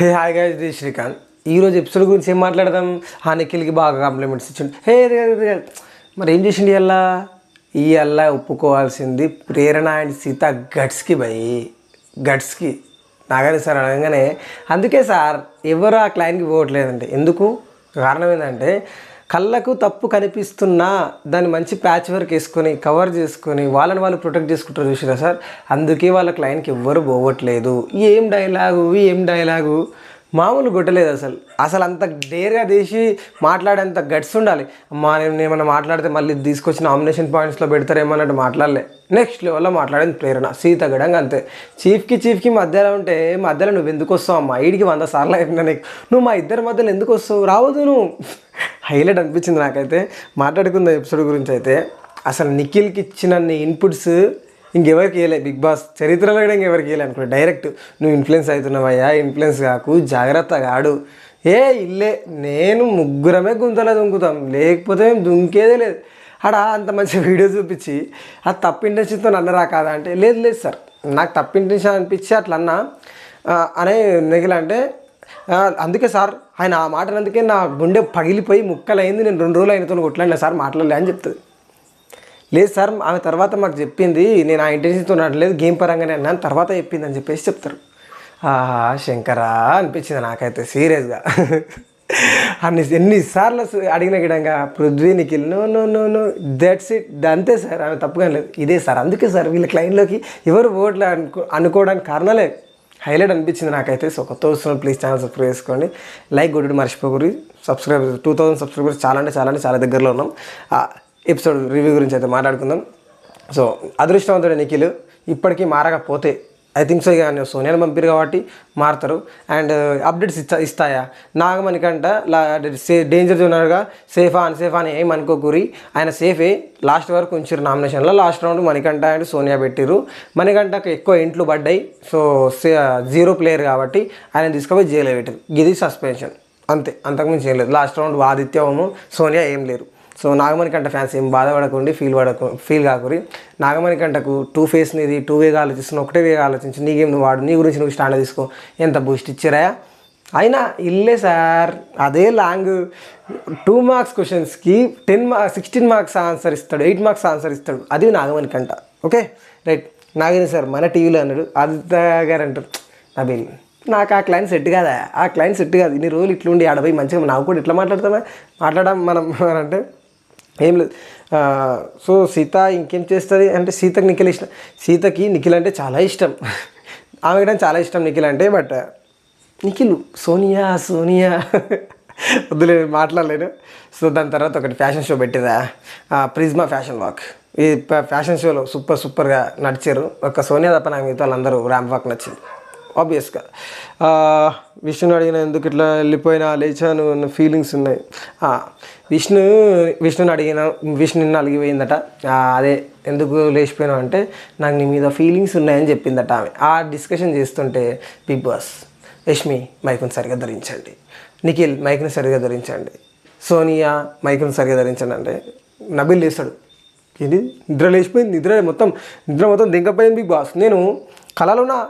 Hey hi guys, the Srikanth. ఈరోజు episode గురించి ఏం మాట్లాడదాం? నిఖిల్కి బాగా కాంప్లిమెంట్స్ ఇచ్చిండు. మరి ఏం చేసిండు ఇవాళ ఒప్పుకోవాల్సింది ప్రేరణ అండ్ సీత గట్స్కి గట్స్కి నాగాని సార్ అనగానే అందుకే సార్ ఎవరు ఆ క్లయింట్కి పోవట్లేదంటే ఎందుకు కారణం ఏంటంటే కళ్ళకు తప్పు కనిపిస్తున్నా దాన్ని మంచి ప్యాచ్ వర్క్ వేసుకొని కవర్ చేసుకొని వాళ్ళని వాళ్ళు ప్రొటెక్ట్ చేసుకుంటారు చూసిరా సార్. అందుకే వాళ్ళ క్లయింట్కి ఎవ్వరు పోవట్లేదు. ఏం డైలాగు మామూలు కొట్టలేదు అసలు అంత డేర్గా తీసి మాట్లాడేంత గట్స్ ఉండాలి. నేను ఏమన్నా మాట్లాడితే మళ్ళీ తీసుకొచ్చి నామినేషన్ పాయింట్స్లో పెడతారేమన్నట్టు మాట్లాడలే. నెక్స్ట్ లెవెల్లో మాట్లాడింది ప్రేరణ. సీత గడంగా అంతే. చీఫ్కి మధ్యలో ఉంటే మధ్యలో నువ్వు ఎందుకు వస్తావు అమ్మా? ఈడికి 100 సార్లు అయిపోయినా నీకు, నువ్వు మా ఇద్దరి మధ్యలో ఎందుకు వస్తావు? రావద్దు నువ్వు. హైలైట్ అనిపించింది నాకైతే. మాట్లాడుకుందాం ఎపిసోడ్ గురించి అయితే. అసలు నిఖిల్కి ఇచ్చిన ఇన్పుట్స్ ఇంకెవరికి వేయలేదు బిగ్ బాస్ చరిత్రలో కూడా ఇంకెవరికి వేయలే అనుకో. డైరెక్ట్ నువ్వు ఇన్ఫ్లుయెన్స్ అవుతున్నావయ్యా, ఇన్ఫ్లుయెన్స్ కాకు, జాగ్రత్తగా ఆడు. నేను ముగ్గురమే గుంతలో దుంకుతాం, లేకపోతే మేము దుంకేదే లేదు. అంత మంచి వీడియో చూపించి అది తప్పు ఇంటెన్షన్తో అన్నరా కాదా అంటే లేదు సార్, నాకు తప్పు ఇంటెన్షన్ అనిపించి అట్లా అన్నా అనే నిఖిల్ అంటే అందుకే సార్ ఆయన ఆ మాట అందుకే నా గుండె పగిలిపోయి ముక్కలైంది, నేను 2 రోజులు ఆయనతో కొట్లాడినా సార్, మాట్లాడలే అని చెప్తుంది. లేదు సార్ ఆమె తర్వాత మాకు చెప్పింది, నేను ఆ ఇంటెన్షన్తో అనట్లేదు, గేమ్ పరంగానే అన్నాను, తర్వాత చెప్పింది అని చెప్పేసి చెప్తారు. శంకరా అనిపించింది నాకైతే సీరియస్గా. ఎన్నిసార్లు అడిగిన గిడంగా Prithvi Nikhil no that's it, అంతే సార్, ఆమె తప్పుగా లేదు, ఇదే సార్. అందుకే సార్ వీళ్ళ క్లయింట్లోకి ఎవరు ఓట్లు అనుకోవడానికి కారణాలే. హైలైట్ అనిపించింది నాకైతే. సో కొత్త వస్తున్నారు ప్లీజ్ ఛానల్ సబ్స్క్రైబ్ చేసుకోండి, లైక్ కొట్టి మర్చిపోకూరి. 2000 సబ్స్క్రైబర్స్ చాలా దగ్గరలో ఉన్నాం. ఎపిసోడ్ రివ్యూ గురించి అయితే మాట్లాడుకుందాం. సో అదృష్టవంతుడు నిఖిల్ ఇప్పటికీ మారకపోతే ఐ థింక్ సో ఇక సోనియాని పంపిరు కాబట్టి మారుతారు. అండ్ అప్డేట్స్ ఇస్తాయా నాగమణికంట డేంజర్ జోనర్గా సేఫా అని ఏమనుకోకూరి, ఆయన సేఫే. లాస్ట్ వరకు ఉంచారు నామినేషన్లో. Last round Manikanta and Sonia పెట్టిరు. మణికంఠకు ఎక్కువ ఇంట్లు పడ్డాయి. సో 0 ప్లేయర్ కాబట్టి ఆయన తీసుకుపోయి జైల్లో పెట్టారు. ఇది సస్పెన్షన్ అంతే, అంతకుమించి ఏం లేదు. లాస్ట్ రౌండ్ ఆదిత్యము సోనియా ఏం లేరు. సో నాగమణికంఠ ఫ్యాన్స్ ఏం బాధపడకండి, ఫీల్ కాకూరి. నాగమణికంఠకు 2 ఫేస్ నీది, 2 వేగా ఆలోచిస్తున్నావు, ఒకటే వేగా ఆలోచించి నీ గేమ్ నువ్వు వాడు, నీ గురించి నువ్వు స్టాండ్ తీసుకో. ఎంత బూస్ట్ ఇచ్చారా అయినా ఇల్లే సార్. అదే లాంగ్ 2 మార్క్స్ క్వశ్చన్స్కి 16 మార్క్స్ ఆన్సర్ ఇస్తాడు, 8 మార్క్స్ ఆన్సర్ ఇస్తాడు. అది Nagamanikanta. Okay right. Nagendra sir మన టీవీలో అన్నాడు, ఆదిత్య గారు అంటారు నబీల్, నాకు ఆ క్లయింట్ సెట్ కాదా, ఆ క్లయింట్ సెట్ కాదు, ఇన్ని రోజులు ఇట్లుండి ఆడపోయి మంచిగా నాకు కూడా ఇట్లా మాట్లాడడం మనం అంటే ఏం లేదు. సో సీత ఇంకేం చేస్తుంది అంటే సీతకి నిఖిల్ ఇష్టం. సీతకి నిఖిల్ అంటే చాలా ఇష్టం, ఆమె కూడా చాలా ఇష్టం నిఖిల్ అంటే. బట్ నిఖిల్ సోనియా వద్దులే మాట్లాడలేను. సో దాని తర్వాత ఒకటి ఫ్యాషన్ షో పెట్టిరా, ప్రిజ్మా ఫ్యాషన్ వాక్. ఈ ఫ్యాషన్ షోలో సూపర్గా నడిచారు. ఒక సోనియా తప్ప నాకు మిగతా వాళ్ళందరూ ర్యాంప్ వాక్ నచ్చింది ఆబ్వియస్గా. విష్ణుని అడిగిన ఎందుకు ఇట్లా వెళ్ళిపోయినా లేచాను అన్న ఫీలింగ్స్ ఉన్నాయి. విష్ణుని అలిగిపోయిందట. అదే ఎందుకు లేచిపోయినావు అంటే నాకు నీ మీద ఫీలింగ్స్ ఉన్నాయని చెప్పిందట ఆమె. ఆ డిస్కషన్ చేస్తుంటే బిగ్ బాస్ యష్మి మైకుని సరిగా ధరించండి, నిఖిల్ మైకుని సరిగా ధరించండి, సోనియా మైకుని సరిగా ధరించండి అంటే నబిల్ లేస్తాడు. ఏంటి నిద్ర లేచిపోయింది, నిద్ర మొత్తం దింకపోయింది బిగ్ బాస్. నేను కళలోనా,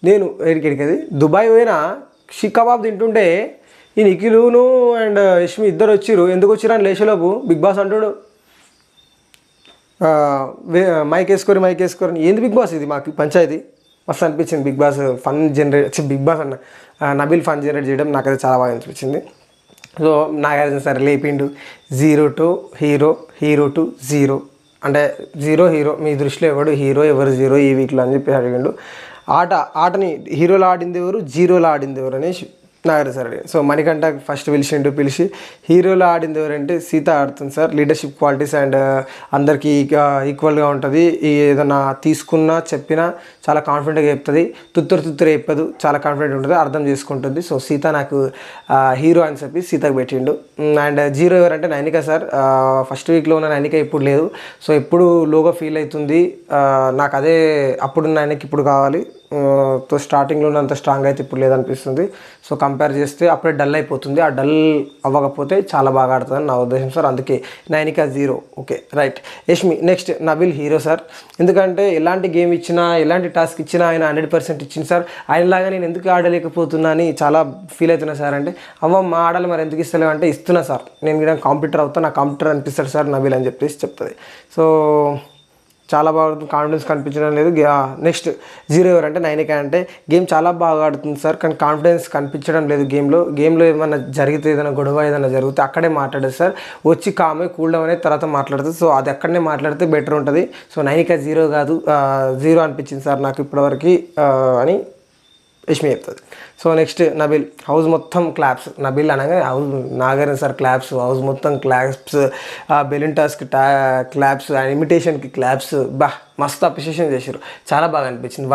నేను ఎడికెడికది దుబాయ్ పోయినా షిక్ కబాబ్ తింటుంటే ఈ నిఖిలును అండ్ యష్మి ఇద్దరు వచ్చిర్రు. ఎందుకు వచ్చిర్రు అని లేచేలోపు బిగ్ బాస్ అంటాడు మైక్ వేసుకోరు. ఏంది బిగ్ బాస్ ఇది మాకు పంచాయతీ. మస్తు అనిపించింది Bigg Boss fun Bigg Boss అన్న నబీల్ ఫన్ జనరేట్ చేయడం నాకైతే చాలా బాగా అనిపించింది. సో నాగార్జున సరే లేపిండు 0 to హీరో to 0 అంటే 0 హీరో. మీ దృష్టిలో ఎవరు హీరో ఎవరు 0 ఈ వీక్లో అని చెప్పి అడిగిండు. ఆటని హీరోలో ఆడింది ఎవరు, 0లో ఆడింది ఎవరు అనేసి నాగార్జున సార్ అడిగారు. సో మణికంఠ ఫస్ట్ పిలిచి హీరోలో ఆడింది ఎవరంటే సీత ఆడుతుంది సార్, లీడర్షిప్ క్వాలిటీస్ అండ్ అందరికీ ఈక్వల్గా ఉంటుంది, ఏదన్నా తీసుకున్నా చెప్పినా చాలా కాన్ఫిడెంట్గా చెప్తుంది, తుత్తరు చెప్పదు, చాలా కాన్ఫిడెంట్ ఉంటుంది, అర్థం చేసుకుంటుంది. సో సీత నాకు హీరో అని చెప్పి సీతకు పెట్టిండు. అండ్ 0 ఎవరంటే నైనిక సార్. ఫస్ట్ వీక్లో ఉన్న నైనిక ఇప్పుడు లేదు. సో ఎప్పుడు లోగా ఫీల్ అవుతుంది, నాకు అదే అప్పుడు నైనిక ఇప్పుడు కావాలి, తో స్టార్టింగ్లో ఉన్నంత స్ట్రాంగ్ అయితే ఇప్పుడు లేదనిపిస్తుంది. సో కంపేర్ చేస్తే అప్పుడే డల్ అయిపోతుంది. ఆ డల్ అవ్వకపోతే చాలా బాగా ఆడుతుందని నా ఉద్దేశం సార్. అందుకే Nainika 0. Okay right. Yashmi next. Nabeel hero sir. ఎందుకంటే ఎలాంటి గేమ్ ఇచ్చినా ఎలాంటి టాస్క్ ఇచ్చినా ఆయన 100% ఇచ్చింది సార్. ఆయనలాగా నేను ఎందుకు ఆడలేకపోతున్నా అని చాలా ఫీల్ అవుతున్నా సార్. అంటే మా ఆడాలి మరి ఎందుకు ఇస్తలేవు అంటే ఇస్తున్నా సార్, నేను కూడా కాంప్యూటర్ అవుతా, నా కాంప్యూటర్ అనిపిస్తాడు సార్ నబిల్ అని చెప్పేసి చెప్తుంది. సో చాలా బాగా కాన్ఫిడెన్స్ కనిపించడం లేదు. నెక్స్ట్ 0 ఎవరంటే నైనికా. అంటే గేమ్ చాలా బాగా ఆడుతుంది సార్, కానీ కాన్ఫిడెన్స్ కనిపించడం లేదు గేమ్లో ఏమైనా జరిగితే, ఏదైనా గొడవ ఏదైనా జరిగితే అక్కడే మాట్లాడేది సార్. వచ్చి కామే కూల్ డౌన్ అనేది తర్వాత మాట్లాడుతుంది. సో అది అక్కడనే మాట్లాడితే బెటర్ ఉంటుంది. సో నైనికా 0 కాదు, 0 అనిపించింది సార్ నాకు ఇప్పటివరకు అని యష్మి చెప్తుంది. So next Nabil. హౌస్ మొత్తం క్లాప్స్. నబిల్ అనగా house Nagarjuna sir claps, house మొత్తం క్లాప్స్, బెలూన్ టాస్క్ క్లాప్స్, ఇమిటేషన్కి క్లాప్స్. మస్తు అప్రిషియేషన్ చేశారు, చాలా బాగా అనిపించింది.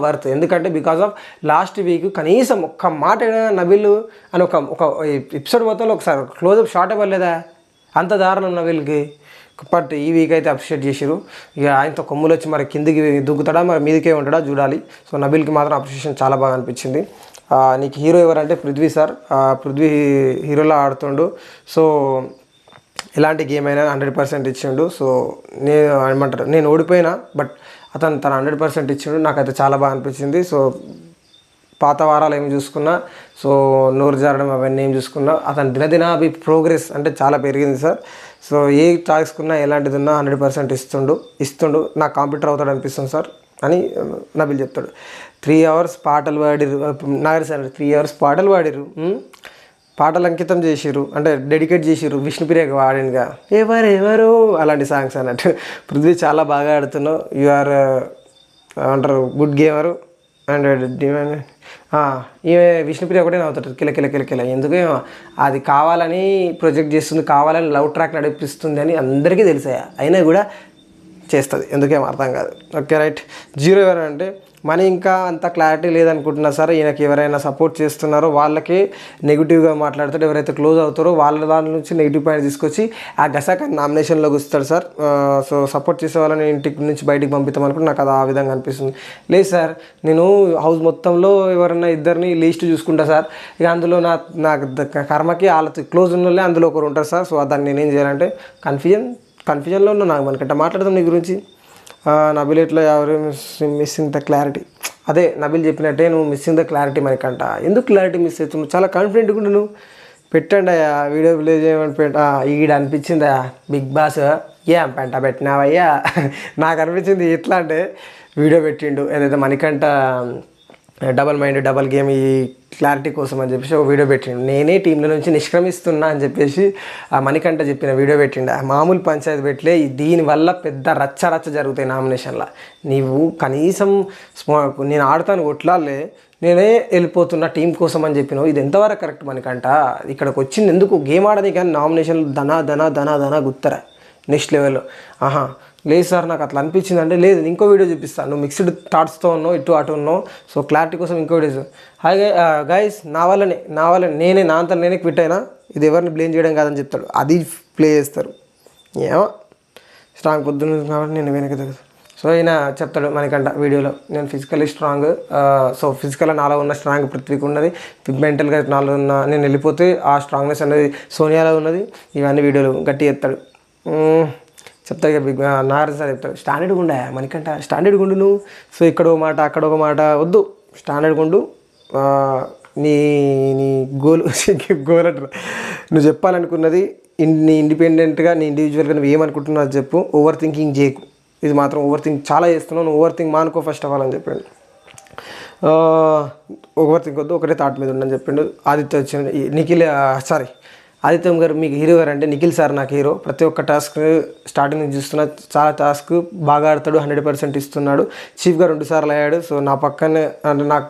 వర్త్ ఎందుకంటే బికాస్ ఆఫ్ లాస్ట్ వీక్ కనీసం ఒక్క మాట నబిల్ అని ఒక ఎపిసోడ్ మొత్తంలో ఒకసారి క్లోజప్ షాట్ ఇవ్వలేదా, అంత దారుణం నబిల్కి. బట్ ఈ వీక్ అయితే అప్రిషియేట్ చేసారు. ఇక ఆయనతో కొమ్ములు వచ్చి మరి కిందికి దూకుతాడా మరి మీదకే ఉంటాడా చూడాలి. సో నబిల్కి మాత్రం అప్రిషియేషన్ చాలా బాగా అనిపించింది. నీకు హీరో ఎవరంటే పృథ్వీ సార్. పృథ్వీ హీరోలా ఆడుతుండు. సో ఎలాంటి గేమ్ అయినా 100% ఇచ్చిండు. సో నేను ఓడిపోయినా బట్ అతను తన 100% ఇచ్చిండు. నాకైతే చాలా బాగా అనిపించింది. సో పాత వారాలు ఏమి చూసుకున్నా, సో నోరు జారడం అవన్నీ ఏం చూసుకున్నా, అతను దినదిన ప్రోగ్రెస్ అంటే చాలా పెరిగింది సార్. సో ఏ టాస్క్ ఉన్నా ఎలాంటిది ఉన్నా 100% ఇస్తుండు. నాకు కాంప్యూటర్ అవుతాడు అనిపిస్తుంది సార్ అని నబిల్ చెప్తాడు. 3 hours పాటలు పాడిరు నాగరి సార్. 3 hours పాటలు పాడిరు, పాటలు అంకితం చేసిర్రు, అంటే డెడికేట్ చేసిర్రు విష్ణుప్రియకి వాడినగా ఎవరెవరు అలాంటి సాంగ్స్ అన్నట్టు. పృథ్వీ చాలా బాగా ఆడుతున్నావు, యు ఆర్ అంటారు గుడ్ గేమరు అండ్ ఈమె విష్ణుప్రియ ఒకటే నవ్వుతాడు కిల. ఎందుకు అది కావాలని ప్రొజెక్ట్ చేస్తుంది, కావాలని లవ్ ట్రాక్ నడిపిస్తుంది అని అందరికీ తెలిసాయా, అయినా కూడా చేస్తుంది, ఎందుకేం అర్థం కాదు. Okay right. 0 ఎవరంటే మనీ ఇంకా అంత క్లారిటీ లేదనుకుంటున్నా సార్. ఈయనకి ఎవరైనా సపోర్ట్ చేస్తున్నారో వాళ్ళకి నెగిటివ్గా మాట్లాడతాడు, ఎవరైతే క్లోజ్ అవుతారో వాళ్ళ దాని నుంచి నెగిటివ్ పాయింట్ తీసుకొచ్చి ఆ గసాక నామినేషన్లోకి వస్తాడు సార్. సో సపోర్ట్ చేసే వాళ్ళని ఇంటికి నుంచి బయటికి పంపిస్తాం అనుకుంటే నాకు అది ఆ విధంగా అనిపిస్తుంది. లేదు సార్, నేను హౌస్ మొత్తంలో ఎవరైనా ఇద్దరిని లీస్ట్ చూసుకుంటా సార్. ఇక అందులో నా కర్మకి వాళ్ళతో క్లోజ్ ఉన్న వాళ్ళే అందులో ఒకరు ఉంటారు సార్. సో దాన్ని నేనేం చేయాలంటే కన్ఫ్యూజన్లో ఉన్నా. నాకు మనకంటే మాట్లాడదాం నీ గురించి. నబిల్ ఇట్లా ఎవరు మిస్సింగ్ ద క్లారిటీ. అదే నబిల్ చెప్పినట్టే నువ్వు మిస్సింగ్ ద క్లారిటీ మనకంట. ఎందుకు క్లారిటీ మిస్ అవుతున్నావు? చాలా కాన్ఫిడెంట్గా ఉండు నువ్వు. పెట్టండి అయ్యా వీడియో ప్లే చేయమని ఈడ అనిపించిందా బిగ్ బాస్ ఏం పెంట పెట్టినావయ్యా. నాకు అనిపించింది ఎట్లా అంటే వీడియో పెట్టిండు ఏదైతే Manikanta double mind double game ఈ క్లారిటీ కోసం అని చెప్పేసి ఒక వీడియో పెట్టిండు. నేనే టీంలో నుంచి నిష్క్రమిస్తున్నా అని చెప్పేసి ఆ మణికంఠ చెప్పిన వీడియో పెట్టిండు. మామూలు పంచాయతీ పెట్టలే. దీనివల్ల పెద్ద రచ్చ జరుగుతాయి నామినేషన్లో. నీవు కనీసం నేను ఆడతాను కొట్లాలే, నేనే వెళ్ళిపోతున్నా టీం కోసం అని చెప్పినావు. ఇది ఎంతవరకు కరెక్ట్ మణికంఠ? ఇక్కడికి వచ్చింది ఎందుకు? గేమ్ ఆడని కానీ నామినేషన్లు ధనా గుత్తరా నెక్స్ట్ లెవెల్లో. లేదు సార్ నాకు అట్లా అనిపించింది అంటే, లేదు ఇంకో వీడియో చూపిస్తాను, నువ్వు మిక్స్డ్ థాట్స్తో ఉన్నావు, ఇటు అటు ఉన్నావు. సో క్లారిటీ కోసం ఇంకో వీడియో. హాయ్ గైస్, నా వల్లనే నేనే నా అంతా నేనే క్విట్ అయినా, ఇది ఎవరిని బ్లేమ్ చేయడం కాదని చెప్తాడు. అది ప్లే చేస్తారు. ఏమో స్ట్రాంగ్ పొద్దున్న కాబట్టి నేను వెనక దగ్గర. సో ఈయన చెప్తాడు మనకంట వీడియోలో, నేను ఫిజికల్లీ స్ట్రాంగ్. సో ఫిజికల్గా నాలో ఉన్న స్ట్రాంగ్ పృథ్వీకి ఉన్నది, మెంటల్గా నాలో ఉన్న నేను వెళ్ళిపోతే ఆ స్ట్రాంగ్నెస్ అనేది సోనియాలో ఉన్నది. ఇవన్నీ వీడియోలు గట్టి చెప్తాడు. చెప్తా ఇక నాగార్జున సార్ చెప్తాడు స్టాండర్డ్గా ఉండా మనకంట, స్టాండర్డ్గా ఉండు నువ్వు. సో ఇక్కడ ఒక మాట అక్కడ ఒక మాట వద్దు, స్టాండర్డ్గా ఉండు. నీ గోల్ అంటారు, నువ్వు చెప్పాలనుకున్నది నీ ఇండిపెండెంట్గా నీ ఇండివిజువల్గా నువ్వు ఏమనుకుంటున్నావు అది చెప్పు. ఓవర్ థింకింగ్ చేయకు. ఇది మాత్రం ఓవర్ థింక్ చాలా చేస్తున్నావు, నువ్వు ఓవర్ థింక్ మానుకో ఫస్ట్ ఆఫ్ ఆల్ అని చెప్పాడు. ఓవర్ థింక్ వద్దు, ఒకటే థాట్ మీద ఉండని చెప్పిండు. ఆదిత్య వచ్చిన ఆదిత్యం గారు మీకు హీరో గారు అంటే నిఖిల్ సార్ నాకు హీరో. ప్రతి ఒక్క టాస్క్ స్టార్టింగ్ నుంచి చూస్తున్నా, చాలా టాస్క్ బాగా ఆడతాడు, 100% ఇస్తున్నాడు. చీఫ్గా 2 సార్లు అయ్యాడు. సో నా పక్కనే అంటే నాకు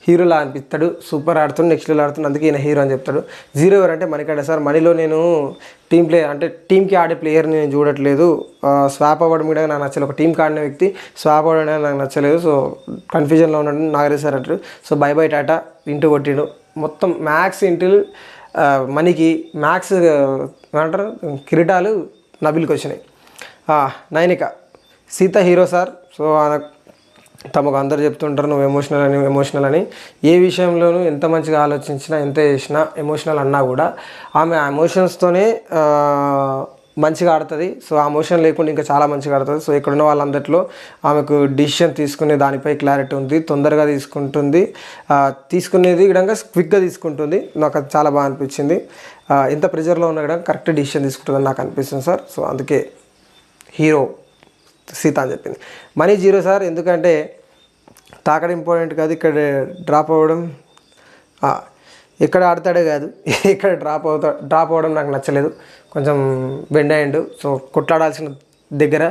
హీరోలా అనిపిస్తాడు, సూపర్ ఆడుతాడు, నెక్స్ట్ లెవెల్ ఆడుతాడు, అందుకే ఈయన హీరో అని చెప్తాడు. 0 ఎవరంటే మణికంఠ సార్. మనీలో నేను టీం ప్లేయర్ అంటే టీంకి ఆడే ప్లేయర్ని నేను చూడట్లేదు. స్వాప్ అవ్వడం కూడా నాకు నచ్చలేదు. ఒక టీంకి ఆడిన వ్యక్తి స్వాప్ అవ్వడం నాకు నచ్చలేదు. సో కన్ఫ్యూజన్లో ఉన్నాడు నాగరేజ్ సార్ అంటారు. సో బై టాటా ఇంటూ కొట్టిండు. మొత్తం మ్యాక్స్ ఇంటూ మనీకి మ్యాక్స్ ఏమంటారు కిరీటాలు నబిల్కి వచ్చినాయి. Nainika Sita hero sir. So తమకు అందరు చెప్తుంటారు నువ్వు ఎమోషనల్ అని. ఏ విషయంలోనూ ఎంత మంచిగా ఆలోచించినా ఎంత చేసినా ఎమోషనల్ అన్నా కూడా ఆమె ఆ ఎమోషన్స్తోనే మంచిగా ఆడుతుంది. సో ఆ ఎమోషన్ లేకుండా ఇంకా చాలా మంచిగా ఆడుతుంది. సో ఇక్కడున్న వాళ్ళందరిలో ఆమెకు డిసిషన్ తీసుకునే దానిపై క్లారిటీ ఉంది, తొందరగా తీసుకుంటుంది, తీసుకునేది విధంగా క్విక్గా తీసుకుంటుంది. నాకు అది చాలా బాగా అనిపించింది. ఎంత ప్రెజర్లో ఉన్నా కూడా కరెక్ట్ డిసిషన్ తీసుకుంటుందని నాకు అనిపిస్తుంది సార్. సో అందుకే హీరో సీత అని చెప్పింది. మనీ 0 సార్, ఎందుకంటే తాకడం ఇంపార్టెంట్ కాదు, ఇక్కడ డ్రాప్ అవ్వడం ఎక్కడ ఆడతాడే కాదు ఇక్కడ డ్రాప్ అవ్వడం నాకు నచ్చలేదు. కొంచెం బెండ్ అయ్యిండు. సో కొట్లాడాల్సిన దగ్గర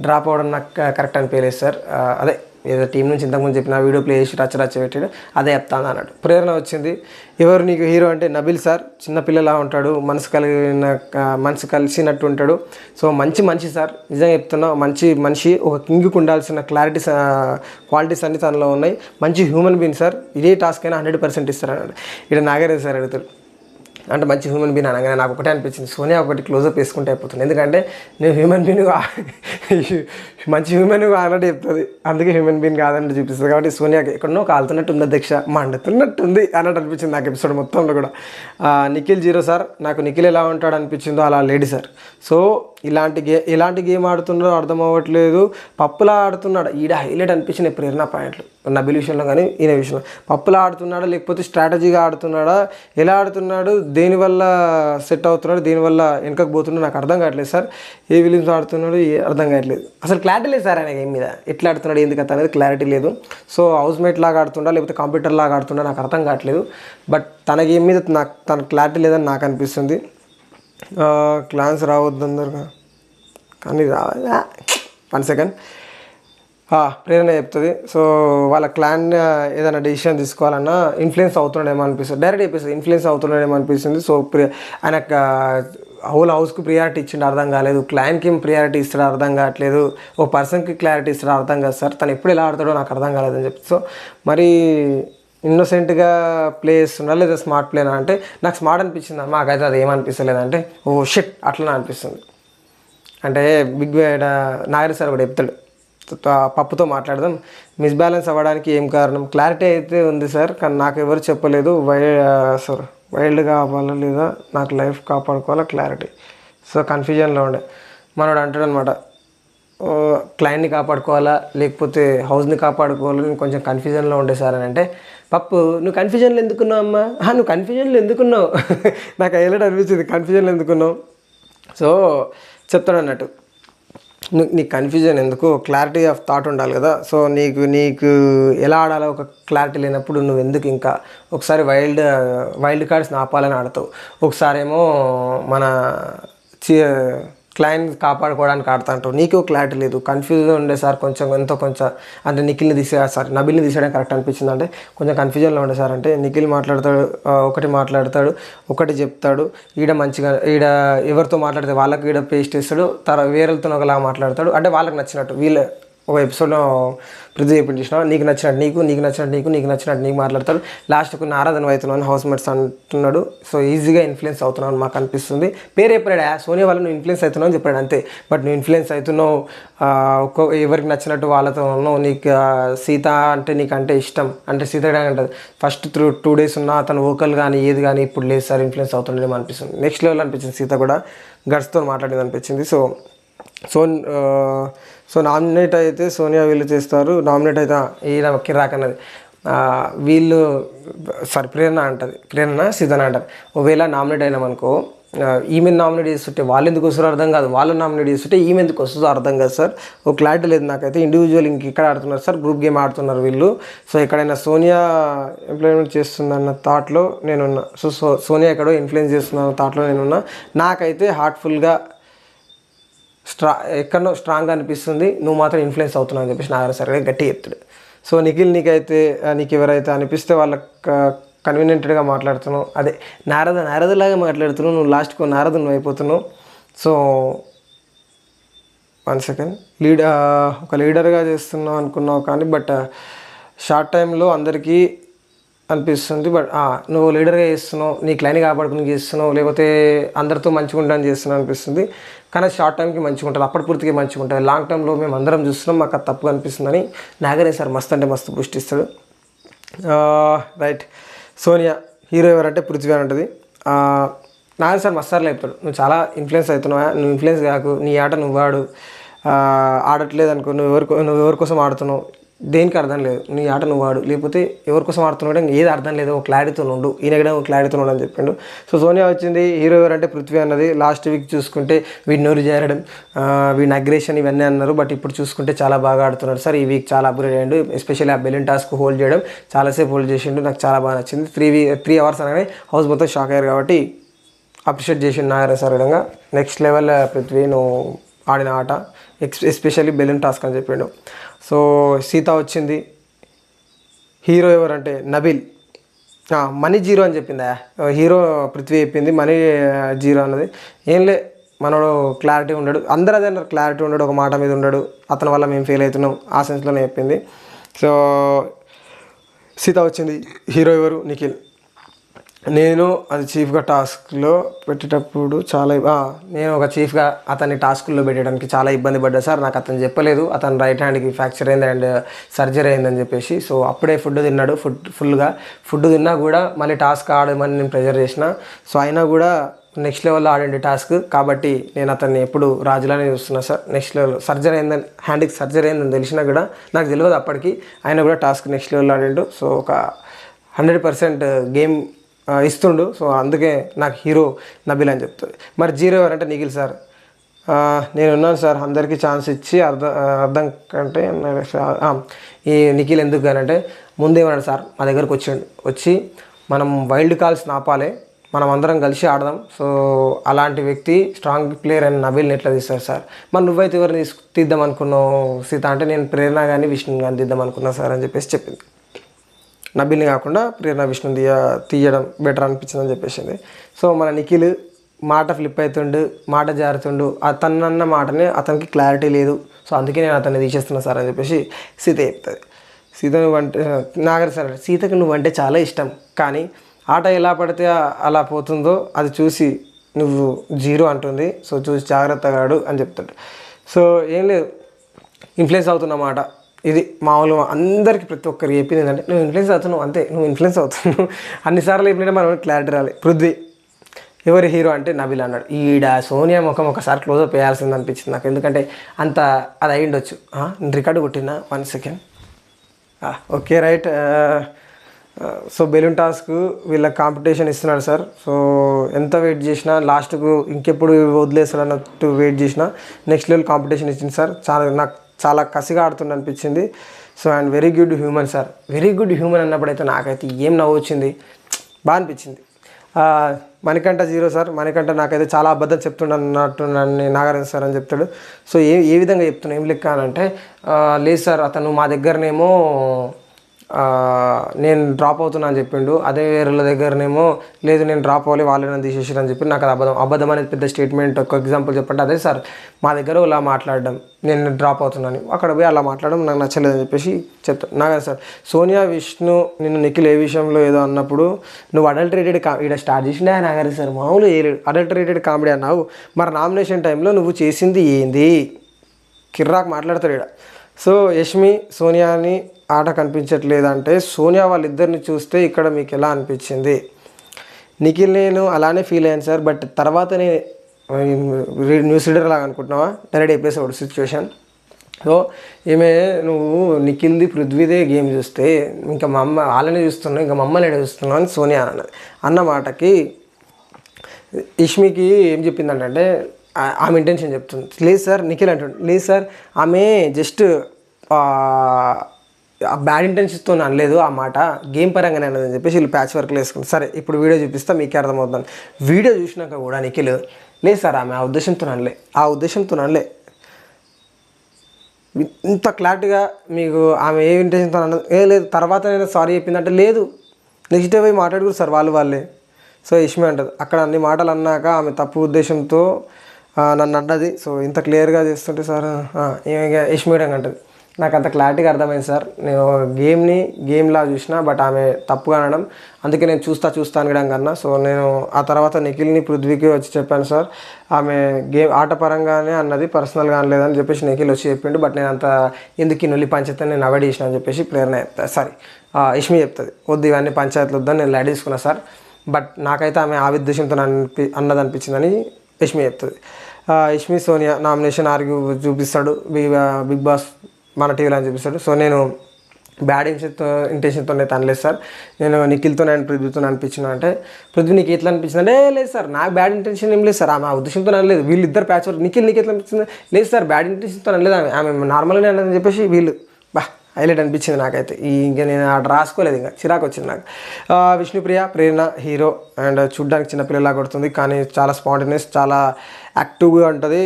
డ్రాప్ అవ్వడం నాకు కరెక్ట్ అనిపించలేదు సార్. అదే ఏదో టీం నుంచి ఇంతకుముందు చెప్పిన వీడియో ప్లే చేసి రచ్చ పెట్టాడు, అదే చెప్తాను అన్నాడు. ప్రేరణ వచ్చింది. ఎవరు నీకు హీరో అంటే నబిల్ సార్. చిన్నపిల్లలా ఉంటాడు, మనసు కలిసినట్టు ఉంటాడు. సో మంచి మనిషి సార్, నిజంగా చెప్తున్నా. మంచి మనిషి, ఒక కింగ్కి ఉండాల్సిన క్వాలిటీస్ అన్నీ తనలో ఉన్నాయి. మంచి హ్యూమన్ బీయింగ్ సార్. ఇదే టాస్క్ అయినా 100% ఇస్తారు అన్నాడు. ఇక్కడ నాగరాజు సార్ అడుగుతాడు అంటే మంచి హ్యూమన్ బీన్ అనగానే నాకు ఒకటే అనిపించింది, సోనియా ఒకటి క్లోజప్ వేసుకుంటే అయిపోతుంది. ఎందుకంటే నేను హ్యూమన్ బీన్ మంచి హ్యూమన్ అన్నట్టు చెప్తుంది, అందుకే హ్యూమన్ బీన్ కాదన్నట్టు చూపిస్తుంది. కాబట్టి సోనియాకి ఎక్కడనో కాలుతున్నట్టు ఉంది, అధ్యక్ష మండుతున్నట్టుంది అన్నట్టు అనిపించింది నాకు ఎపిసోడ్ మొత్తంలో కూడా. నిఖిల్ 0 సార్. నాకు నిఖిల్ ఎలా ఉంటాడు అనిపించిందో అలా లేడీ సార్. సో ఎలాంటి గేమ్ ఆడుతున్నాడో అర్థం అవ్వట్లేదు. పప్పులా ఆడుతున్నాడు. ఈడ హైలైట్ అనిపించిన ప్రేరణ పాయింట్లు నబిల్ విషయంలో కానీ ఈయన విషయంలో. పప్పులా ఆడుతున్నాడా లేకపోతే స్ట్రాటజీగా ఆడుతున్నాడా, ఎలా ఆడుతున్నాడు, దేనివల్ల సెట్ అవుతున్నాడు, దేనివల్ల వెనకకు పోతున్నాడు నాకు అర్థం కావట్లేదు సార్. ఏ విలియమ్స్ ఆడుతున్నాడు అర్థం కావట్లేదు. అసలు క్లారిటీ లేదు సార్ ఆయన గేమ్ మీద, ఎట్లా ఆడుతున్నాడు ఎందుకు అనేది క్లారిటీ లేదు. సో హౌస్ మేట్ లాగా ఆడుతుండా లేకపోతే కంప్యూటర్ లాగా ఆడుతుండా నాకు అర్థం కావట్లేదు. బట్ తన గేమ్ మీద తన క్లారిటీ లేదని నాకు అనిపిస్తుంది. క్లాన్స్ రావద్దు అందరుగా కానీ రావాలి. 1 సెకండ్. ప్రేరణ చెప్తుంది. సో వాళ్ళ క్లాన్ ఏదైనా డెసిషన్ తీసుకోవాలన్నా ఇన్ఫ్లుయెన్స్ అవుతున్నాడేమో అనిపిస్తుంది. డైరెక్ట్ చెప్పేస్తుంది ఇన్ఫ్లుయెన్స్ అవుతున్నాడేమో అనిపిస్తుంది. సో ఆయనకు హోల్ హౌస్కి ప్రియారిటీ ఇచ్చిండు అర్థం కాలేదు, క్లాన్కి ఏం ప్రియారిటీ ఇస్తాడో అర్థం కావట్లేదు, ఓ పర్సన్కి క్లారిటీ ఇస్తాడో అర్థం కాదు సార్. తను ఎప్పుడు ఎలా ఆడతాడో నాకు అర్థం కాలేదని చెప్పి. సో మరి ఇన్నోసెంట్గా ప్లే చేస్తున్నా లేదా స్మార్ట్ ప్లేనా అంటే నాకు స్మార్ట్ అనిపించింది. మాకైతే అది ఏమనిపిస్తలేదంటే ఓ షిట్ అట్లనే అనిపిస్తుంది. అంటే బిగ్ నాగరి సార్ కూడా చెప్తాడు, పప్పుతో మాట్లాడదాం, మిస్బ్యాలెన్స్ అవ్వడానికి ఏం కారణం, క్లారిటీ అయితే ఉంది సార్ కానీ నాకు ఎవరు చెప్పలేదు. వైల్డ్ కావాలా లేదా నాకు లైఫ్ కాపాడుకోవాలా క్లారిటీ. సో కన్ఫ్యూజన్లో ఉండే మనోడు అంటాడు అనమాట, క్లయింట్ని కాపాడుకోవాలా లేకపోతే హౌస్ని కాపాడుకోవాలా, నేను కొంచెం కన్ఫ్యూజన్లో ఉండే సార్ అని. అంటే పప్పు నువ్వు కన్ఫ్యూజన్లో ఎందుకున్నావు అమ్మా, నువ్వు కన్ఫ్యూజన్లో ఎందుకున్నావు నాకు హైలైట్ అనిపించింది, కన్ఫ్యూజన్లో ఎందుకున్నావు. సో చెప్తాడు అన్నట్టు నీకు కన్ఫ్యూజన్ ఎందుకు, క్లారిటీ ఆఫ్ థాట్ ఉండాలి కదా. సో నీకు ఎలా ఆడాలో ఒక క్లారిటీ లేనప్పుడు నువ్వు ఎందుకు ఇంకా ఒకసారి వైల్డ్ కార్డ్స్ని ఆపాలని ఆడతావు, ఒకసారి ఏమో మన క్లయింట్ కాపాడుకోవడానికి ఆడుతా అంటావు, నీకు క్లారిటీ లేదు, కన్ఫ్యూజన్ ఉండే సార్. కొంచెం అంటే నబిల్ని తీసేయడానికి కరెక్ట్ అనిపించింది. అంటే కొంచెం కన్ఫ్యూజన్లో ఉండే సార్. అంటే నిఖిల్ మాట్లాడతాడు ఒకటి చెప్తాడు, ఈడ ఎవరితో మాట్లాడితే వాళ్ళకి ఈడ పేస్ట్ వేస్తాడు, వేరేతో ఒకలా మాట్లాడతాడు. అంటే వాళ్ళకి నచ్చినట్టు వీళ్ళు ఒక ఎపిసోడ్లో ప్రతి చెప్పించేసిన నీకు నచ్చినట్టు నీకు మాట్లాడతాడు. లాస్ట్కు నారాధన అవుతున్నావు అని హౌస్ మేట్స్ అంటున్నాడు. సో ఈజీగా ఇన్ఫ్లుయెన్స్ అవుతున్నావు అని మాకు అనిపిస్తుంది. పేరు చెప్పాడా సోనియా వాళ్ళు నువ్వు ఇన్ఫ్లుయెన్స్ అవుతున్నావు అని చెప్పాడు అంతే. బట్ నువ్వు ఇన్ఫ్లుయెన్స్ అవుతున్నావు, ఎవరికి నచ్చినట్టు వాళ్ళతో ఉన్నావు. నీకు సీత అంటే నీకంటే ఇష్టం అంటే సీత అంటది ఫస్ట్ 2 days ఉన్నా అతను వోకల్ కానీ ఏది కానీ ఇప్పుడు లేదు సార్ ఇన్ఫ్లుయెన్స్ అవుతుండేమో అనిపిస్తుంది. నెక్స్ట్ లెవెల్ అనిపించింది. సీత కూడా గట్స్తో మాట్లాడేది అనిపించింది. సో నామినేట్ అయితే సోనియా వీళ్ళు చేస్తారు, నామినేట్ అయితే ఈయన కిరాక్ అన్నది వీళ్ళు ప్రేరణ సీతన అంటారు. ఒకవేళ నామినేట్ అయినామనుకో ఈమె నామినేట్ చేస్తుంటే వాళ్ళు ఎందుకు వస్తారో అర్థం కాదు, వాళ్ళు నామినేట్ చేస్తుంటే ఈమె ఎందుకు వస్తుందో అర్థం కాదు సార్. ఒక క్లారిటీ లేదు నాకైతే. ఇండివిజువల్ ఇక్కడ ఆడుతున్నారు సార్, గ్రూప్ గేమ్ ఆడుతున్నారు వీళ్ళు. సో ఎక్కడైనా సోనియా ఇంప్లిమెంట్ చేస్తుందన్న థాట్లో నేనున్నా. సో సోనియా ఎక్కడో ఇన్ఫ్లుయెన్స్ చేస్తుందన్న థాట్లో నేనున్నా. నాకైతే హార్ట్ఫుల్గా ఎక్కడో స్ట్రాంగ్గా అనిపిస్తుంది, నువ్వు మాత్రం ఇన్ఫ్లుయెన్స్ అవుతున్నావు అని చెప్పేసి నాగరాజు సార్ గట్టి చెప్తాడు. సో నిఖిల్ నీకు ఎవరైతే అనిపిస్తే వాళ్ళకి కన్వీనియంట్గా మాట్లాడుతున్నావు, అదే నారదలాగా మాట్లాడుతున్నావు, నువ్వు లాస్ట్కు నారదును అయిపోతున్నావు. So 1 second. ఒక లీడర్గా చేస్తున్నావు అనుకున్నావు కానీ బట్ షార్ట్ టైంలో అందరికీ అనిపిస్తుంది. బట్ నువ్వు లీడర్గా చేస్తున్నావు, నీ క్లైంట్ కాపాడుకుని చేస్తున్నావు, లేకపోతే అందరితో మంచిగా ఉండని చేస్తున్నావు అనిపిస్తుంది. కానీ షార్ట్ టైంకి మంచిగా ఉంటుంది, అప్పటి పూర్తిగా మంచిగా ఉంటుంది. లాంగ్ టర్మ్లో మేము అందరం చూస్తున్నాం, మాకు అది తప్పుగా అనిపిస్తుందని నాగరే సార్ మస్తు అంటే మస్తు పుష్టిస్తాడు. రైట్. సోనియా హీరో ఎవరంటే పృథ్వీ అని ఉంటుంది. నాగరే సార్ మస్తు సార్లు చెప్తాడు, నువ్వు చాలా ఇన్ఫ్లుయెన్స్ అవుతున్నావా, నువ్వు ఇన్ఫ్లుయెన్స్ కాకు, నీ ఆట నువ్వు వాడు, ఆడట్లేదు అనుకో, నువ్వు ఎవరి కోసం ఆడుతున్నావు, దేనికి అర్థం లేదు, నీ ఆట నువ్వు వాడు, లేకపోతే ఎవరి కోసం ఆడుతున్నాడు ఏది అర్థం లేదు, ఒక క్లారిటీతో ఉండు, ఈయన కూడా క్లారిటీతో ఉండు అని చెప్పిండు. సో సోనియా వచ్చింది. హీరో ఎవరంటే పృథ్వీ అన్నది. లాస్ట్ వీక్ చూసుకుంటే వీడిని నోరు చేరడం, వీడిని అగ్రెషన్ ఇవన్నీ అన్నారు. బట్ ఇప్పుడు చూసుకుంటే చాలా బాగా ఆడుతున్నాడు సార్. ఈ వీక్ చాలా అప్గ్రేడ్ అయ్యాడు. ఎస్పెషల్లీ ఆ బెలూన్ టాస్క్ హోల్డ్ చేయడం చాలాసేపు హోల్డ్ చేసిండు, నాకు చాలా బాగా నచ్చింది. 3 hours అనగానే హౌస్ మొత్తం షాక్ అయ్యారు కాబట్టి అప్రిషియేట్ చేసిండు నాగరే సార్. విధంగా నెక్స్ట్ లెవెల్ పృథ్వీ నువ్వు ఆడిన ఆట, ఎస్పెషల్లీ బెలూన్ టాస్క్ అని చెప్పిండు. సో సీత వచ్చింది. హీరో ఎవరంటే నబిల్. మనీ జీరో అని చెప్పిందా, హీరో పృథ్వీ చెప్పింది మనీ జీరో అన్నది. ఏం లే, మనోడు క్లారిటీ ఉండడు, అందరూ అదే అన్నారు, క్లారిటీ ఉండడు, ఒక మాట మీద ఉండడు, అతని వల్ల మేము ఫెయిల్ అవుతున్నాం, ఆ సెన్స్లోనే చెప్పింది. సో సీత వచ్చింది. హీరో ఎవరు? నిఖిల్. నేను అది చీఫ్గా టాస్క్లో పెట్టేటప్పుడు నేను ఒక చీఫ్గా అతన్ని టాస్క్లో పెట్టడానికి చాలా ఇబ్బంది పడ్డా సార్. నాకు అతను చెప్పలేదు, అతను రైట్ హ్యాండ్కి ఫ్రాక్చర్ అయింది అండ్ సర్జరీ అయిందని చెప్పేసి. సో అప్పుడే ఫుడ్ తిన్నాడు, ఫుడ్ తిన్నా కూడా మళ్ళీ టాస్క్ ఆడమని నేను ప్రెజర్ చేసిన. సో అయినా కూడా నెక్స్ట్ లెవెల్లో ఆడండి టాస్క్, కాబట్టి నేను అతన్ని ఎప్పుడు రాజులానే చూస్తున్నా సార్. నెక్స్ట్ లెవెల్ సర్జరీ అయిందని, హ్యాండ్కి సర్జరీ అయిందని తెలిసినా కూడా నాకు తెలియదు అప్పటికి, ఆయన కూడా టాస్క్ నెక్స్ట్ లెవెల్లో ఆడిండు. సో ఒక 100% గేమ్ ఇస్తుండు. సో అందుకే నాకు హీరో నబిల్ అని చెప్తుంది. మరి జీరో ఎవరంటే నిఖిల్ సార్. నేనున్నాను సార్, అందరికీ ఛాన్స్ ఇచ్చి అర్థం కంటే ఈ నిఖిల్ ఎందుకు అంటే ముందేమన్నాడు సార్, మా దగ్గరకు వచ్చి మనం వైల్డ్ కాల్స్ ఆపాలి, మనం అందరం కలిసి ఆడదాం. సో అలాంటి వ్యక్తి స్ట్రాంగ్ ప్లేయర్ అని నబిల్ని ఎట్లా తీస్తారు సార్. మరి నువ్వైతే ఎవరిని తీద్దాం అనుకున్నావు సీత అంటే, నేను ప్రేరణ కానీ విష్ణుని కానీ తీద్దాం అనుకున్నా సార్ అని చెప్పేసి చెప్పింది. నబిల్ని కాకుండా ప్రేరణ విష్ణుని తీయడం బెటర్ అనిపించిందని చెప్పేసింది. సో మన నిఖిల్ మాట ఫ్లిప్ అవుతుండు, మాట జారుతుండు, అతనన్న మాటనే అతనికి క్లారిటీ లేదు. సో అందుకే నేను అతన్ని తీసేస్తున్నా సార్ అని చెప్పేసి సీత చెప్తుంది. సీత నువ్వంటే నాగర్ సార్, సీతకు నువ్వంటే చాలా ఇష్టం, కానీ ఆట ఎలా పడితే అలా పోతుందో అది చూసి నువ్వు జీరో అంటుంది. సో చూసి జాగ్రత్తగా ఆడు అని చెప్తాడు. సో ఏం లేదు, ఇన్ఫ్లుయెన్స్ అవుతున్నమాట ఇది మామూలు అందరికీ ప్రతి ఒక్కరికి చెప్పింది ఏంటంటే, నువ్వు ఇన్ఫ్లుయెన్స్ అవుతున్నావు అంతే, నువ్వు ఇన్ఫ్లుయెన్స్ అవుతున్నావు. అన్నిసార్లు చెప్పినట్టే మనం క్లారిటీ రాలి. పృథ్వీ ఎవరి హీరో అంటే నబిల్ అన్నాడు. ఈడ సోనియా ముఖం ఒకసారి క్లోజప్ వేయాల్సింది అనిపించింది నాకు, ఎందుకంటే అంత అది అయి ఉండొచ్చు. రికార్డు కొట్టినా 1 second. Okay right. So balloon task వీళ్ళ కాంపిటీషన్ ఇస్తున్నాడు సార్. సో ఎంత వెయిట్ చేసినా లాస్ట్కు ఇంకెప్పుడు వదిలేస్తాడన్నట్టు వెయిట్ చేసినా నెక్స్ట్ లెవెల్ కాంపిటీషన్ ఇచ్చింది సార్. నాకు చాలా కసిగా ఆడుతుండ అనిపించింది. So and very good human sir. Very good human అన్నప్పుడైతే నాకైతే ఏం నవ్వు వచ్చింది, బాగా అనిపించింది. Manikanta zero sir. మణికంఠ నాకైతే చాలా అబద్ధం చెప్తుండన్నట్టు నన్ను నాగార్జున సార్ అని చెప్తాడు. సో ఏ విధంగా చెప్తున్నా, ఏం లెక్క అని అంటే, లేదు సార్ అతను మా దగ్గరనేమో నేను డ్రాప్ అవుతున్నా అని చెప్పిండు, అదే వేరేళ్ళ దగ్గరనేమో లేదు నేను డ్రాప్ అవ్వాలి వాళ్ళే నన్ను తీసేసారు అని చెప్పి. నాకు అది అబద్ధం అనేది పెద్ద స్టేట్మెంట్. ఒక ఎగ్జాంపుల్ చెప్పంటే, అదే సార్ మా దగ్గర ఇలా మాట్లాడడం, నేను డ్రాప్ అవుతున్నాను, అక్కడ పోయి అలా మాట్లాడడం నాకు నచ్చలేదని చెప్పేసి చెప్తాను. నాకు సార్ సోనియా విష్ణు నిన్ను నిఖిల్ ఏ విషయంలో ఏదో అన్నప్పుడు నువ్వు అడల్టరేటెడ్ ఇక్కడ స్టార్ట్ చేసిండే నాగారు సార్, మామూలు అడల్టరేటెడ్ కామెడీ అన్నావు. మరి నామినేషన్ టైంలో నువ్వు చేసింది ఏంది, కిర్రాక్ మాట్లాడతాడు ఇక్కడ. సో యష్మి సోనియాని ఆట కనిపించట్లేదంటే, సోనియా వాళ్ళిద్దరిని చూస్తే ఇక్కడ మీకు ఎలా అనిపించింది? నిఖిల్ నేను అలానే ఫీల్ అయ్యాను సార్, బట్ తర్వాతనే న్యూస్ రీడర్ లాగా అనుకుంటున్నావా, డైరెక్ట్ ఎపిసోడ్ సిచ్యువేషన్. సో ఏమే నువ్వు నిఖిల్ది పృథ్వీదే గేమ్ చూస్తే ఇంకా మా అమ్మ వాళ్ళనే చూస్తున్నావు, ఇంకా మమ్మల్ని ఎడ చూస్తున్నావు అని సోనియా అన్న మాటకి యష్మికి ఏం చెప్పిందంటే, ఆమె ఇంటెన్షన్ చెప్తుంది. లేదు సార్ నిఖిల్ అంటుండే, లేదు సార్ ఆమె జస్ట్ బ్యాడ్ ఇంటెన్షన్స్తో అనలేదు, ఆ మాట గేమ్ పరంగానే అన్నది అని చెప్పేసి వీళ్ళు ప్యాచ్ వర్క్లు వేసుకుంటారు. సరే ఇప్పుడు వీడియో చూపిస్తా మీకే అర్థమవుతుంది. వీడియో చూసినాక కూడా నిఖిల్ లేదు సార్ ఆమె ఆ ఉద్దేశంతో అనలే ఇంత క్లారిటీగా మీకు ఆమె ఏ ఇంటెన్షన్తో అన్నది లేదు, తర్వాత నేను సారీ చెప్పిందంటే లేదు, నెక్స్ట్ డే పోయి మాట్లాడుకోరు సార్ వాళ్ళే. సో యష్మి అంటది, అక్కడ అన్ని మాటలు అన్నాక ఆమె తప్పు ఉద్దేశంతో నన్ను అన్నది. సో ఇంత క్లియర్గా చేస్తుంటే సార్ యష్మి అంటది, నాకు అంత క్లారిటీగా అర్థమైంది సార్. నేను గేమ్లా చూసిన, బట్ ఆమె తప్పుగా అనడం, అందుకే నేను చూస్తా అనడం కన్నా. సో నేను ఆ తర్వాత నిఖిల్ని పృథ్వీకి వచ్చి చెప్పాను సార్, ఆమె ఆట పరంగానే అన్నది, పర్సనల్గా అనలేదని చెప్పేసి నిఖిల్ వచ్చి చెప్పిండు. బట్ నేను అంత ఎందుకు నొల్లి పంచాయతీ నేను అవాయిడ్ చేసిన అని చెప్పేసి ప్రేరణ చెప్తా, సారీ యష్మి చెప్తుంది, వద్దు ఇవన్నీ పంచాయతీలు వద్దని నేను లైట్ తీసుకున్నా సార్. బట్ నాకైతే ఆమె ఆ ఉద్దేశంతో అన్నది అనిపించిందని యష్మి చెప్తుంది. యష్మి సోనియా నామినేషన్ ఆర్గ్యూ చూపిస్తాడు బిగ్ బాస్ మన టీవీలో అని చూపిస్తాడు. సో నేను బ్యాడ్ ఇంటెన్షన్తో అయితే అనలేదు సార్. నేను నిఖిల్తో అండ్ పృథ్వీతో అనిపించిన అంటే, పృథ్వీ నీకు ఎట్లా అనిపించింది అంటే, లేదు సార్ నాకు బ్యాడ్ ఇంటెన్షన్ ఏం లేదు సార్, ఆమె ఆ ఉద్దేశంతో అనలేదు. వీళ్ళిద్దరు ప్యాచ్ వర్క్. నిఖిల్ నీకు ఎట్లా అనిపించింది, లేదు సార్ బ్యాడ్ ఇంటెన్షన్తో అనలేదు, ఆమె నార్మల్గానే అన్నదని చెప్పేసి వీళ్ళు హైలైట్ అనిపించింది నాకైతే. ఇంకా నేను అక్కడ రాసుకోలేదు, ఇంకా చిరాకు వచ్చింది నాకు. విష్ణుప్రియ ప్రేరణ హీరో, అండ్ చూడ్డానికి చిన్నపిల్లలా కొడుతుంది, కానీ చాలా స్పాంటేనియస్, చాలా యాక్టివ్గా ఉంటుంది.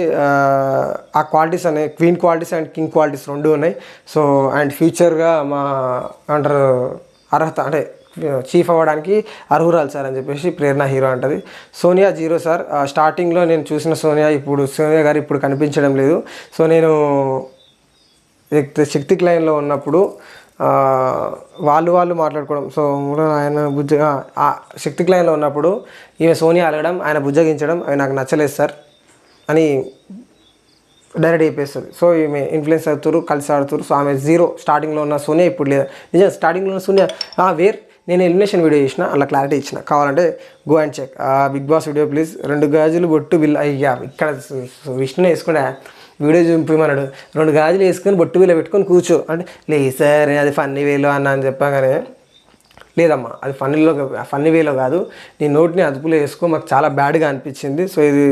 ఆ క్వాలిటీస్ అనే queen qualities and king qualities రెండు ఉన్నాయి. సో అండ్ ఫ్యూచర్గా మా అంటారు అర్హత అంటే చీఫ్ అవ్వడానికి అర్హురాలు సార్ అని చెప్పేసి ప్రేరణ హీరో అంటది. సోనియా 0 సార్. స్టార్టింగ్లో నేను చూసిన సోనియా గారు ఇప్పుడు కనిపించడం లేదు. సో నేను శక్తి క్లైన్లో ఉన్నప్పుడు వాళ్ళు మాట్లాడుకోవడం, సో ఆయన శక్తి క్లైన్లో ఉన్నప్పుడు ఈమె సోనియా అలగడం, ఆయన బుజ్జగించడం అవి నాకు నచ్చలేదు సార్ అని డైరెక్ట్ చెప్పేస్తుంది. సో ఈమె ఇన్ఫ్లుయెన్స్ అవుతారు, కలిసి ఆడుతారు. సో ఆమె 0 స్టార్టింగ్లో ఉన్న సోనియా ఇప్పుడు లేదు. నిజం స్టార్టింగ్లో ఉన్న సోనియా నేను ఎలిమినేషన్ వీడియో చేసిన, అలా క్లారిటీ ఇచ్చిన, కావాలంటే go and check Bigg Boss video please. 2 గాజులు బొట్టు బిల్ అయ్యా ఇక్కడ విష్ణునే వేసుకుంటే వీడియో చూపిమన్నాడు, 2 గాజులు వేసుకొని బొట్టు బిల్ల పెట్టుకొని కూర్చో అంటే, లేదు సార్ అది ఫన్నీ వేలో అని చెప్పగానే, లేదమ్మా అది ఫన్నీ వేలో కాదు, నీ నోటిని అదుపులో వేసుకో, మాకు చాలా బ్యాడ్గా అనిపించింది. సో ఇది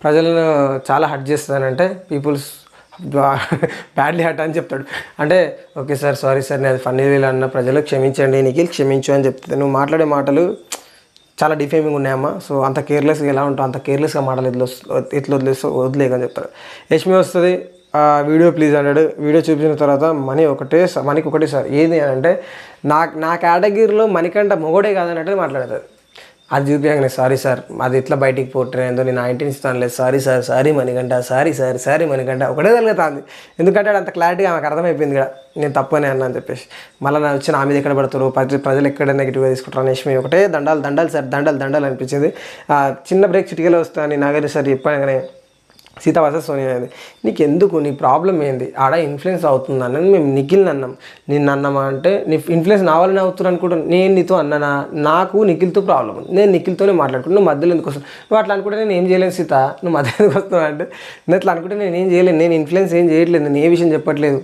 ప్రజలను చాలా హర్ట్ చేస్తుందనంటే పీపుల్స్ బ్యాడ్లీ హర్ట్ అని చెప్తాడు. అంటే ఓకే సార్, సారీ సార్, నేను అది ఫన్నీ వేలో అన్న, ప్రజలు క్షమించండి, నిఖిల్ క్షమించు అని చెప్తుంది. నువ్వు మాట్లాడే మాటలు చాలా డిఫేమింగ్ ఉన్నాయమ్మా. సో అంత కేర్లెస్గా ఎలా ఉంటావు, అంత కేర్లెస్గా మాటలు ఎట్లా వదిలేకని చెప్తాడు. యష్మి వస్తుంది, వీడియో ప్లీజ్ అన్నాడు. వీడియో చూపించిన తర్వాత మనీకి ఒకటే సార్ ఏది అని అంటే, నా కేటగిరీలో మణికంట మొగోడే కాదన్నట్టు మాట్లాడుతుంది. అది చూపించగానే సారీ సార్ అది ఇట్లా బయటికి పోట్రేందో నేను 19 ఇస్తాను లేదు, సారీ మణికంట, సారీ మణికంట ఒకటే తగులుతుంది. ఎందుకంటే అంత క్లారిటీగా ఆమెకు అర్థమైపోయింది కదా నేను తప్పనే అన్నా అని చెప్పేసి. మళ్ళీ నా వచ్చి నా మీద ఎక్కడ పడతారు, ప్రజలు ఎక్కడ నెగిటివ్గా తీసుకుంటారు యష్మి ఒకటే దండాలు సార్, దండాలు అనిపించింది. చిన్న బ్రేక్ చిటికలో వస్తాను నాగరి సార్ చెప్పగానే సీత వర్సెస్ సోనియా అనేది, నీకు ఎందుకు, నీ ప్రాబ్లం ఏంది, ఆడ ఇన్ఫ్లుయెన్స్ అవుతుంది అన్నది మేము నిఖిల్ని అన్నాం. నిన్ను అన్నామా అంటే నీ ఇన్ఫ్లుయెన్స్ నా వాళ్ళని అవుతున్నారు అనుకుంటాను. నేను నీతో అన్నానా, నాకు నిఖిల్తో ప్రాబ్లం ఉంది, నేను నిఖిల్తోనే మాట్లాడుకుంటాను, నువ్వు మధ్యలో ఎందుకు వస్తావు, నువ్వు అట్లా అనుకుంటే నేను ఏం చేయలేను సీత, నువ్వు మధ్యలో ఎందుకు వస్తున్నావు అంటే, నేను అట్లా అనుకుంటే నేను ఏం చేయలేను, నేను ఇన్ఫ్లుయెన్స్ ఏం చేయట్లేదు, నేను ఏ విషయం చెప్పట్లేదు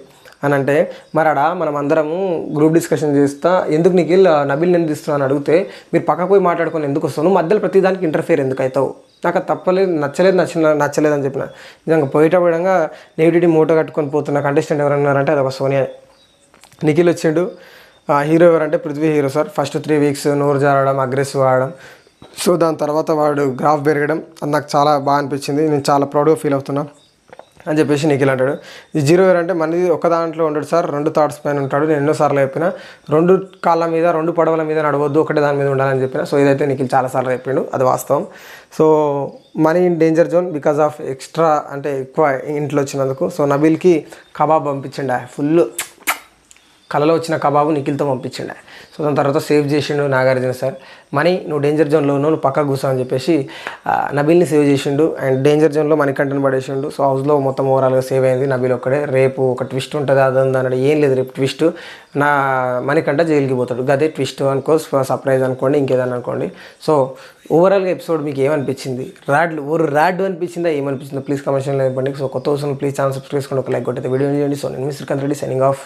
అని అంటే, మరి ఆడ మనం అందరము గ్రూప్ డిస్కషన్ చేస్తా ఎందుకు నిఖిల్ నబిల్ ఎందుకు ఇస్తున్నావు అని అడిగితే, మీరు పక్కకు పోయి మాట్లాడుకొని ఎందుకు వస్తావు, నువ్వు మధ్యలో ప్రతిదానికి ఇంటర్ఫియర్ ఎందుకు అవుతావు, నాకు అది తప్పలేదు, నచ్చలేదు అని చెప్పిన. నిజంగా పోయేటప్పుడంగా నెగిటివిటీ మూట కట్టుకొని పోతున్న కంటెస్టెంట్ ఎవరన్నారంటే అది ఒక సోనియా. నిఖిల్ వచ్చిండు, హీరో ఎవరంటే Prithvi hero sir. First 3 weeks నోరు జారడం, అగ్రెసివ్ ఆడడం, సో దాని తర్వాత వాడు గ్రాఫ్ పెరగడం, అది నాకు చాలా బాగా అనిపించింది, నేను చాలా ప్రౌడ్గా ఫీల్ అవుతున్నా అని చెప్పేసి నిఖిల్ అంటాడు. ఈ 0 ఎవరంటే మనది ఒక దాంట్లో ఉండడు సార్, 2 థాట్స్ పైన ఉంటాడు. నేను ఎన్నోసార్లు చెప్పిన 2 కాళ్ళ మీద 2 పడవల మీద నడవద్దు, ఒకటే దాని మీద ఉండాలని చెప్పిన. సో ఇదైతే నిఖిల్ చాలాసార్లు చెప్పిండు, అది వాస్తవం. So money in danger zone because of extra అంటే ఎక్కువ ఇంట్లో వచ్చినందుకు. సో నబీల్కి కబాబ్ పంపించండి, ఫుల్ కళలో వచ్చిన కబాబు నిఖిల్తో పంపించండి. సో దాని తర్వాత సేవ్ చేసిండు నాగార్జున సార్. మనీ నువ్వు డేంజర్ జోన్లో ఉన్నావు, నువ్వు పక్కకు కూర్చో అని చెప్పేసి నబీల్ని సేవ్ చేసిండు. అండ్ డేంజర్ జోన్లో మణికంఠను పడేసిండు. సో హౌస్లో మొత్తం ఓవరాల్గా సేవ్ అయింది నబీల్ ఒక్కడే. రేపు ఒక ట్విస్ట్ ఉంటుంది, అదంతా అన్నాడు, ఏం లేదు రేపు ట్విస్ట్, మణికంఠ జైలుకి పోతాడు, గదే ట్విస్ట్ అనుకో, సర్ప్రైజ్ అనుకోండి, ఇంకేదన్నా అనుకోండి. సో ఓవరాల్గా ఎపిసోడ్ మీకు ఏమనిపించింది, ర్యాడ్ అనిపించిందా, ఏమనిపించిందో ప్లీజ్ కమెంట్స్లో ఇవ్వండి. సో కొత్త వస్తుంది ప్లీజ్ ఛానల్ సబ్స్క్రైబ్ చేసుకోండి, ఒక లైక్ కొట్టయితే వీడియో చేయండి. సో నేను శ్రీకాంత్ రెడ్డి సైనింగ్ ఆఫ్.